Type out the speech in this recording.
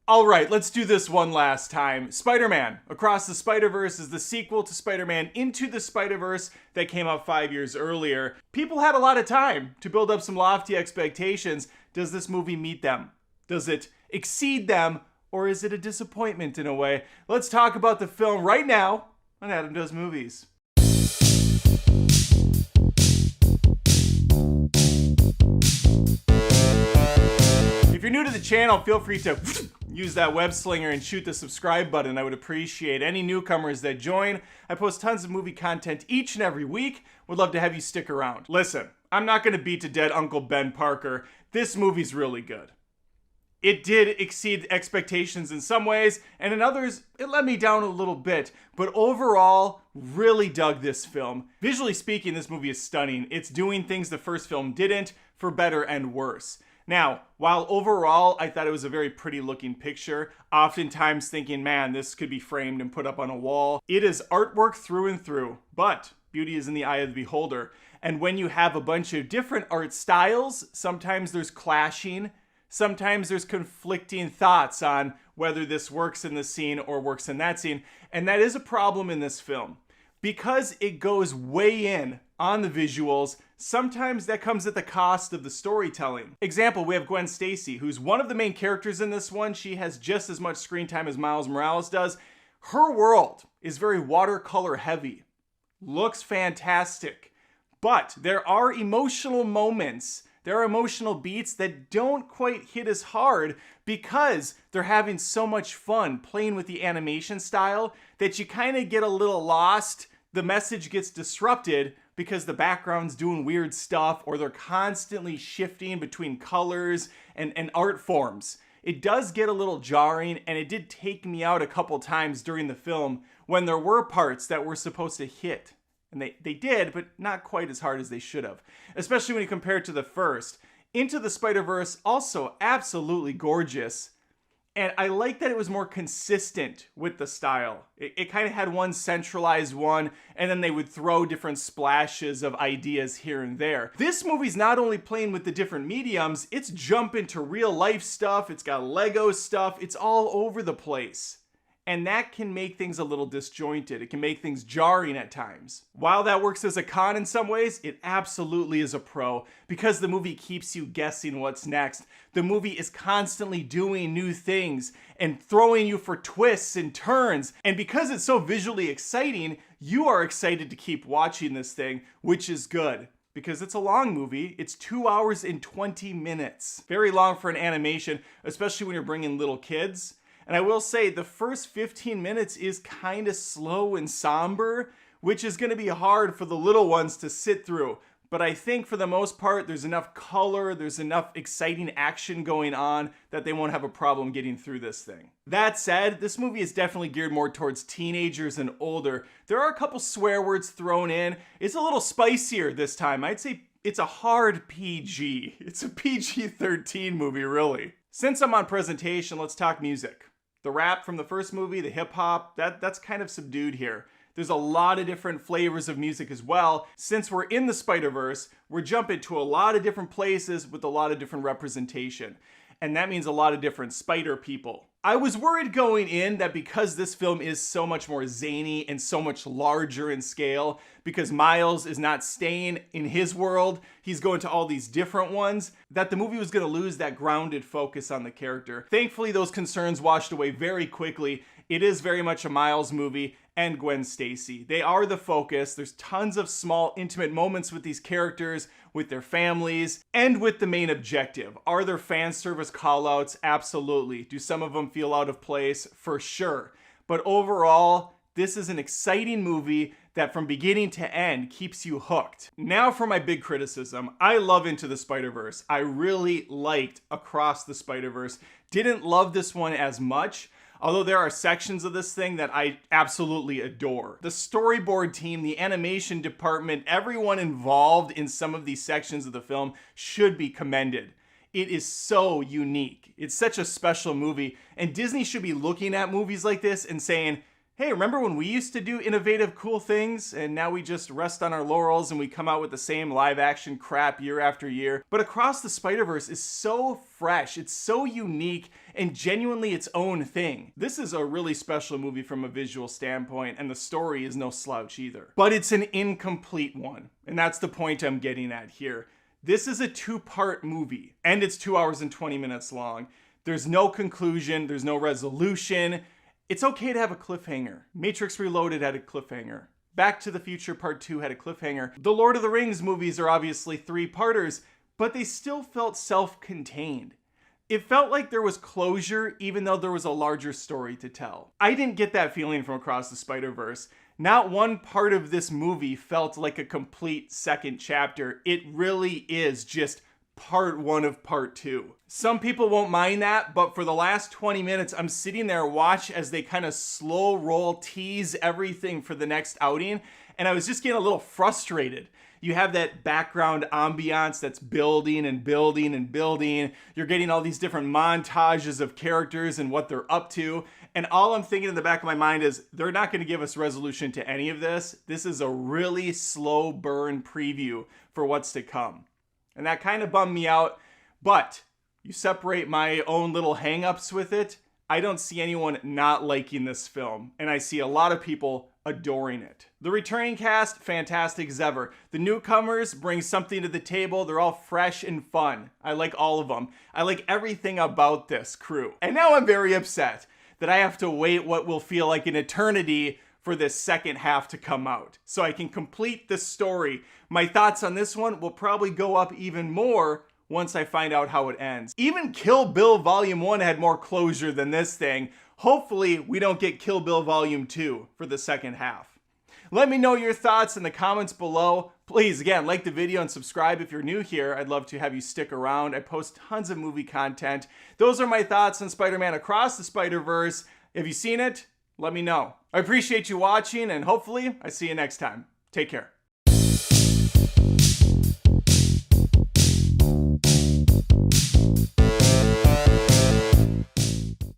All right, let's do this one last time. Spider-Man Across the Spider-Verse is the sequel to Spider-Man Into the Spider-Verse that came out 5 years earlier. People had a lot of time to build up some lofty expectations. Does this movie meet them? Does it exceed them? Or is it a disappointment in a way? Let's talk about the film right now on Adam Does Movies. If you're new to the channel, feel free to use that web slinger and shoot the subscribe button. I would appreciate any newcomers that join. I post tons of movie content each and every week. Would love to have you stick around. Listen, I'm not going to beat to dead Uncle Ben Parker. This movie's really good. It did exceed expectations in some ways, and in others, it let me down a little bit. But overall, really dug this film. Visually speaking, this movie is stunning. It's doing things the first film didn't, for better and worse. Now, while overall I thought it was a very pretty looking picture, oftentimes thinking, man, this could be framed and put up on a wall, it is artwork through and through. But beauty is in the eye of the beholder. And when you have a bunch of different art styles, sometimes there's clashing, sometimes there's conflicting thoughts on whether this works in this scene or works in that scene. And that is a problem in this film. Because it goes way in on the visuals, sometimes that comes at the cost of the storytelling. Example, we have Gwen Stacy, who's one of the main characters in this one. She has just as much screen time as Miles Morales does. Her world is very watercolor heavy. Looks fantastic. But there are emotional moments, there are emotional beats that don't quite hit as hard because they're having so much fun playing with the animation style that you kind of get a little lost. The message gets disrupted because the background's doing weird stuff or they're constantly shifting between colors and art forms. It does get a little jarring, and it did take me out a couple times during the film when there were parts that were supposed to hit. And they did, but not quite as hard as they should have. Especially when you compare it to the first. Into the Spider-Verse, also absolutely gorgeous. And I like that it was more consistent with the style. It kind of had one centralized one, and then they would throw different splashes of ideas here and there. This movie's not only playing with the different mediums, it's jumping to real life stuff, it's got Lego stuff, it's all over the place. And that can make things a little disjointed. It can make things jarring at times. While that works as a con in some ways, it absolutely is a pro because the movie keeps you guessing what's next. The movie is constantly doing new things and throwing you for twists and turns. And because it's so visually exciting, you are excited to keep watching this thing, which is good. Because it's a long movie. It's 2 hours and 20 minutes. Very long for an animation, especially when you're bringing little kids. And I will say the first 15 minutes is kind of slow and somber, which is going to be hard for the little ones to sit through. But I think for the most part, there's enough color, there's enough exciting action going on that they won't have a problem getting through this thing. That said, this movie is definitely geared more towards teenagers and older. There are a couple swear words thrown in. It's a little spicier this time. I'd say it's a hard PG. It's a PG-13 movie, really. Since I'm on presentation, let's talk music. The rap from the first movie, the hip hop, that's kind of subdued here. There's a lot of different flavors of music as well. Since we're in the Spider-Verse, we're jumping to a lot of different places with a lot of different representation. And that means a lot of different spider people. I was worried going in that because this film is so much more zany and so much larger in scale, because Miles is not staying in his world, he's going to all these different ones, that the movie was going to lose that grounded focus on the character. Thankfully, those concerns washed away very quickly. It is very much a Miles movie and Gwen Stacy. They are the focus. There's tons of small, intimate moments with these characters, with their families, and with the main objective. Are there fan service callouts? Absolutely. Do some of them feel out of place? For sure. But overall, this is an exciting movie that from beginning to end keeps you hooked. Now for my big criticism. I love Into the Spider-Verse. I really liked Across the Spider-Verse. Didn't love this one as much. Although there are sections of this thing that I absolutely adore. The storyboard team, the animation department, everyone involved in some of these sections of the film should be commended. It is so unique. It's such a special movie, and Disney should be looking at movies like this and saying, hey, remember when we used to do innovative, cool things and now we just rest on our laurels and we come out with the same live action crap year after year? But Across the Spider-Verse is so fresh, it's so unique and genuinely its own thing. This is a really special movie from a visual standpoint, and the story is no slouch either. But it's an incomplete one, and that's the point I'm getting at here. This is a two-part movie, and it's 2 hours and 20 minutes long. There's no conclusion, there's no resolution. It's okay to have a cliffhanger. Matrix Reloaded had a cliffhanger. Back to the Future Part 2 had a cliffhanger. The Lord of the Rings movies are obviously three-parters, but they still felt self-contained. It felt like there was closure even though there was a larger story to tell. I didn't get that feeling from Across the Spider-Verse. Not one part of this movie felt like a complete second chapter. It really is just part one of part two. Some people won't mind that, but for the last 20 minutes, I'm sitting there watch as they kind of slow roll tease everything for the next outing, and I was just getting a little frustrated. You have that background ambiance that's building and building and building. You're getting all these different montages of characters and what they're up to. And all I'm thinking in the back of my mind is they're not going to give us resolution to any of this. This is a really slow burn preview for what's to come. And that kind of bummed me out. But you separate my own little hang-ups with it, I don't see anyone not liking this film. And I see a lot of people adoring it. The returning cast, fantastic as ever. The newcomers bring something to the table. They're all fresh and fun. I like all of them. I like everything about this crew. And now I'm very upset that I have to wait what will feel like an eternity for this second half to come out, so I can complete the story. My thoughts on this one will probably go up even more once I find out how it ends. Even Kill Bill Volume 1 had more closure than this thing. Hopefully, we don't get Kill Bill Volume 2 for the second half. Let me know your thoughts in the comments below. Please, again, like the video and subscribe if you're new here. I'd love to have you stick around. I post tons of movie content. Those are my thoughts on Spider-Man Across the Spider-Verse. Have you seen it? Let me know. I appreciate you watching, and hopefully I see you next time. Take care.